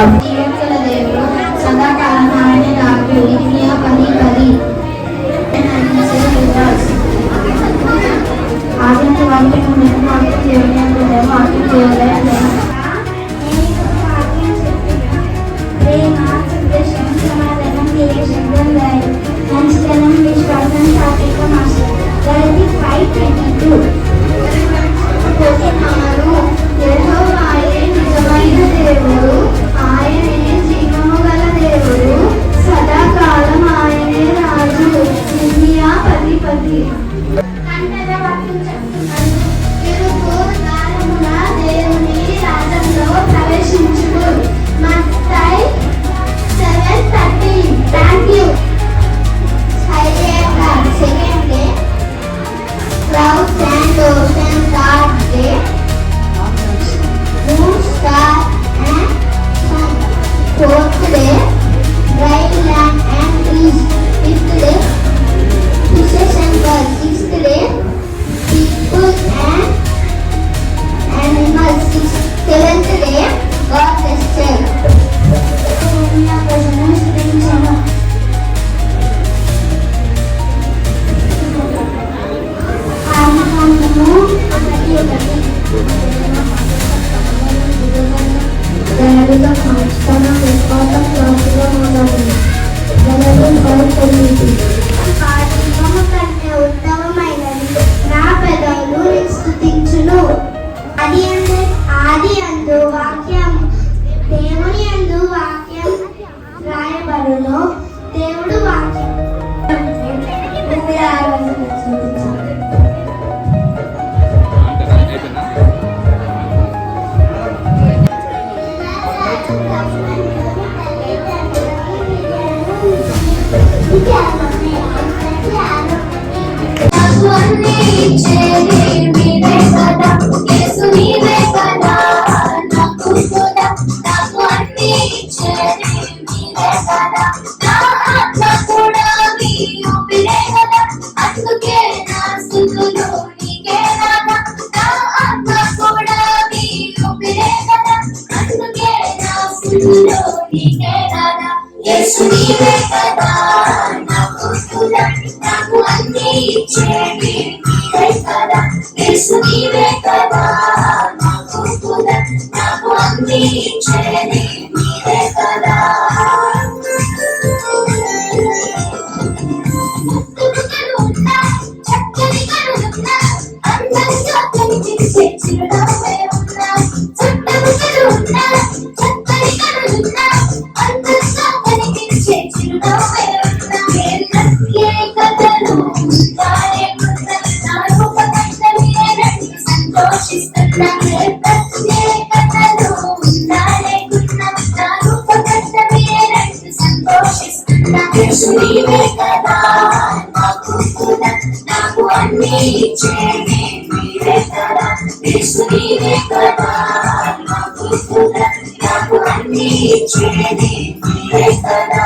దేవుడు సదాకాలం ఆయన నాకు ఇర్మియా 10:10. ఆదింటి వాక్యం నేను వాక్యం చేయలేము వాక్యం చేయలేదు ప్రేమ సందేశం సమాధానం శబ్దం మంచితనం విశ్వాసం సాత్వికం ఆశయం 5:22. యెహోవాయే నిజమైన దేవుడు, ఆయనే జీవము గల దేవుడు, సదాకాలం ఆయనే రాజు. ఇర్మియా 10:10. దేవుని రాజ్యంలో ప్రవేశించుడు. మత్తయి 7:30. Thank you. Second day, clouds and ocean. Third day, moon, star and sun. Fourth day, dry land and trees. Fifth day, fishes and birds. Sixth day, people and animals. Seventh day, God rested. ఉత్తమమైనది నా పెదవులు స్తుతించును. ఆది అందు వాక్యం దేవుని అందు వాక్యం రాయబడును. దేవుడు వాక్యం యేసు నీవే కదా నాకు స్తుతి, నాకు అన్నీ ఇచ్చేది నీవే కదా. యేసు నీవే కదా నాకు స్తుతి, నాకు అన్నీ ఇచ్చేది నీవే కదా. చక్కని కనులున్నా అందంగా కనిపించే చిరునవ్వే ఉన్నా. చుట్టము కనులున్నా చక్కని కనులున్నా అందంగా కనిపించే చిరునవ్వే ఉన్నా. ప్రత్యేకతను దారేకున్నా నా రూపకర్తమేనంటూ సంతోషిస్తున్నా. ప్రత్యేకతను దారేకున్నా నా రూపకర్తమేనంటూ సంతోషిస్తున్నా. యేసు నీవే కదా నాకు స్తుతి, నాకు అన్నీ ఇచ్చేది నీవే కదా. యేసు నీవే కదా నాకు స్తుతి, నాకు అన్నీ ఇచ్చేది నీవే కదా.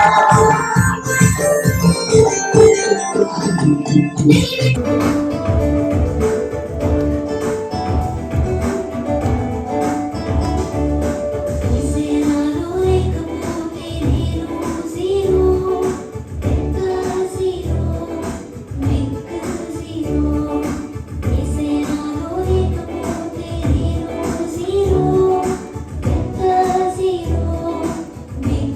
Make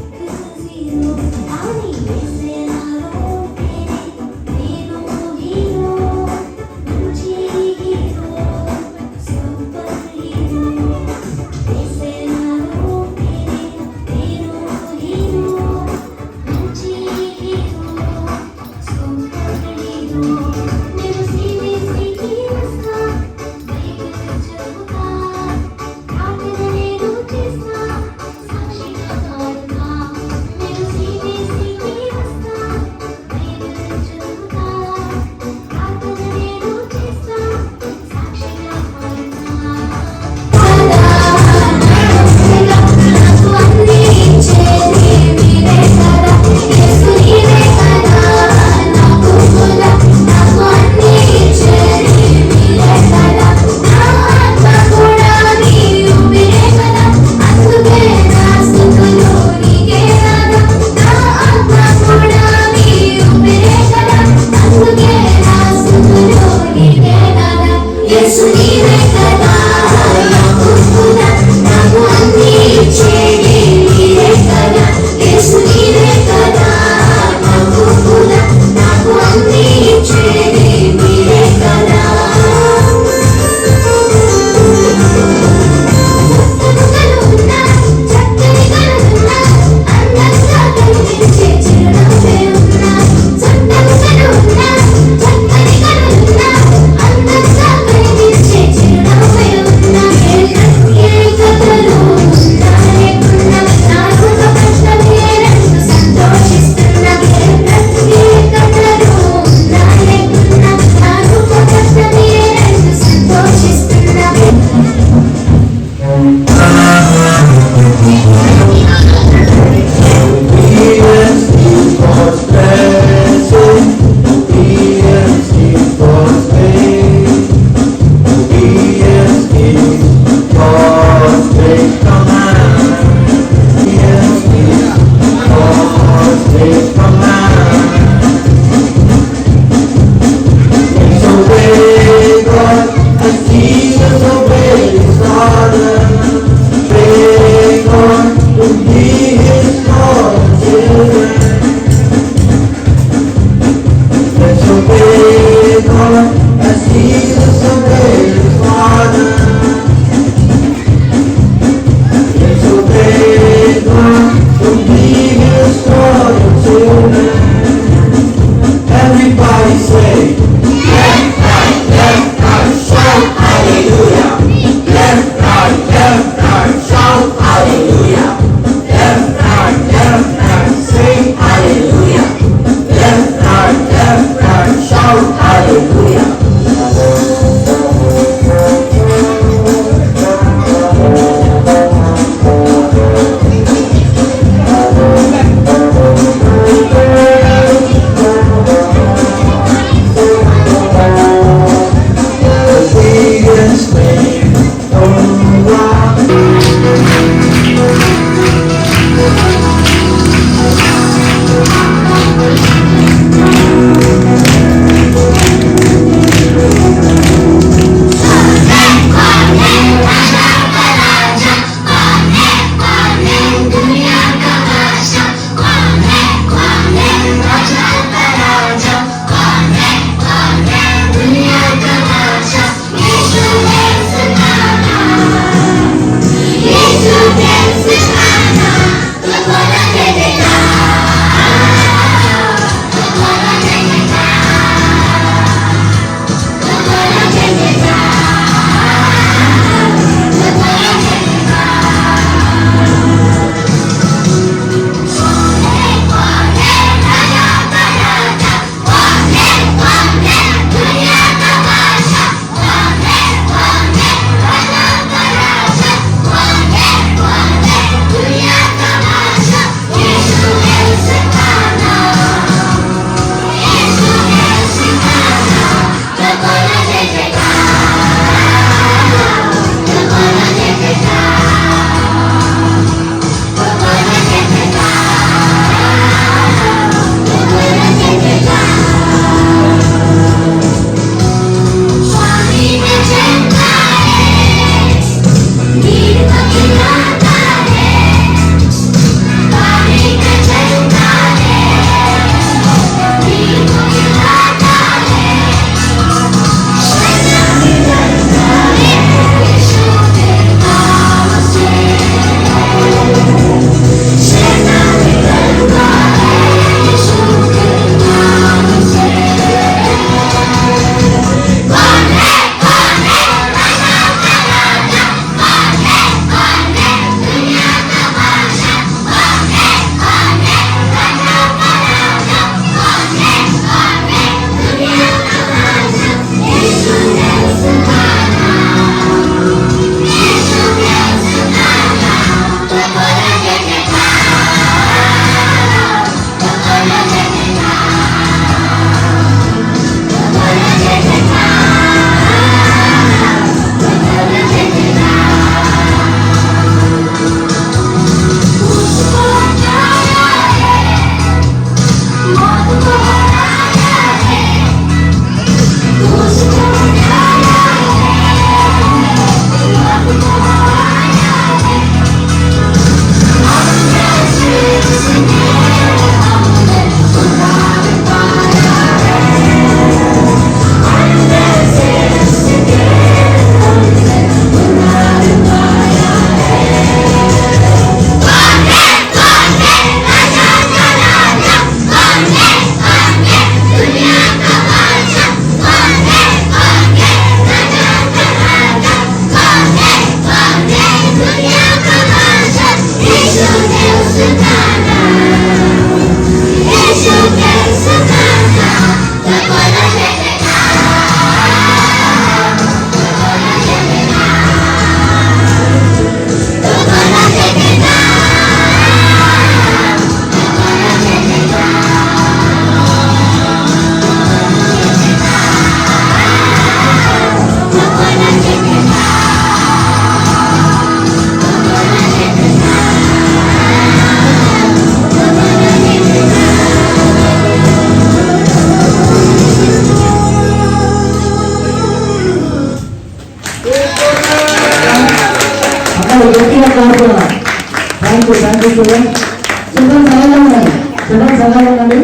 His command. Yes, follow His command. Obey God as Jesus obeyed His Father. Obey God to be His Lord and children. Let's obey God as Jesus obeyed His Father. గట్టిగా కాపాడాలి. Thank you children. చిల్డ్రన్ సహాయం ఉండండి.